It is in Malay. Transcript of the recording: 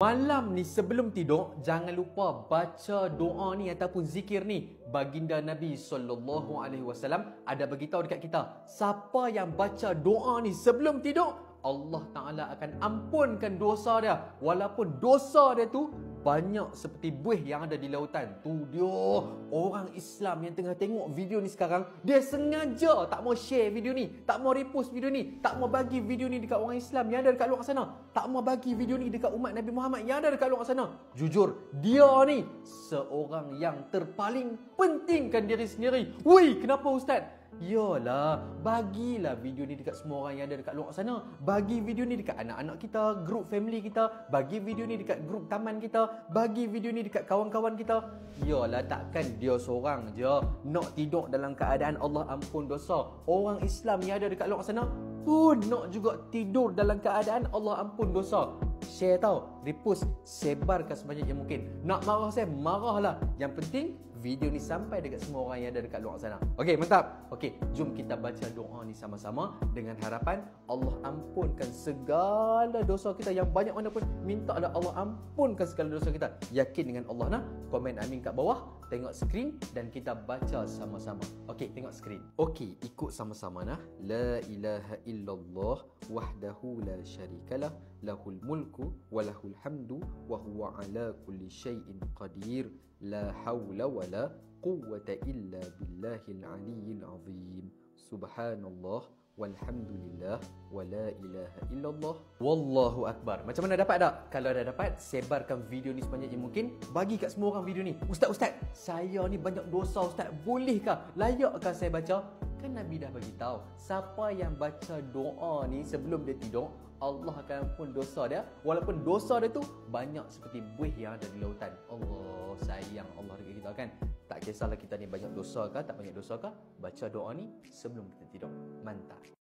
Malam ni sebelum tidur, jangan lupa baca doa ni ataupun zikir ni. Baginda Nabi SAW ada beritahu dekat kita, siapa yang baca doa ni sebelum tidur, Allah Ta'ala akan ampunkan dosa dia. Walaupun dosa dia tu banyak seperti buih yang ada di lautan. Tu dia, orang Islam yang tengah tengok video ni sekarang, dia sengaja tak mau share video ni, tak mau repost video ni, tak mau bagi video ni dekat orang Islam yang ada dekat luar sana, tak mau bagi video ni dekat umat Nabi Muhammad yang ada dekat luar sana. Jujur, dia ni seorang yang terpaling pentingkan diri sendiri. Woi, kenapa Ustaz? Yalah, bagilah video ni dekat semua orang yang ada dekat luar sana. Bagi video ni dekat anak-anak kita, grup family kita. Bagi video ni dekat grup taman kita. Bagi video ni dekat kawan-kawan kita. Yalah, takkan dia seorang je nak tidur dalam keadaan Allah ampun dosa. Orang Islam yang ada dekat luar sana pun nak juga tidur dalam keadaan Allah ampun dosa. Share tau, repost, sebarkan sebanyak yang mungkin. Nak marah saya, marahlah. Yang penting video ni sampai dekat semua orang yang ada dekat luar sana. Okey, mantap. Okey, jom kita baca doa ni sama-sama dengan harapan Allah ampunkan segala dosa kita. Yang banyak mana pun minta ada Allah ampunkan segala dosa kita. Yakin dengan Allah nah? Komen amin kat bawah, tengok skrin dan kita baca sama-sama. Okey, tengok skrin. Okey, ikut sama-sama nah. La ilaha illallah wahdahu la syarikalah, lahul mulku wa lahul hamdu wa huwa ala kulli syai'in qadir. La hawla wa la quwwata illa billahil aliyyil azim. Subhanallah walhamdulillah wa la ilaha illallah wallahu akbar. Macam mana, dapat tak? Kalau dah dapat, sebarkan video ni sebanyak yang mungkin. Bagi kat semua orang video ni. Ustaz, saya ni banyak dosa Ustaz, bolehkah? Layakkah saya baca? Kan Nabi dah bagi tahu, siapa yang baca doa ni sebelum dia tidur, Allah akan ampun dosa dia. Walaupun dosa dia tu banyak seperti buih yang ada di lautan. Allah sayang Allah dekat kita kan. Tak kisahlah kita ni banyak dosa ke tak banyak dosa ke, baca doa ni sebelum kita tidur. Mantap.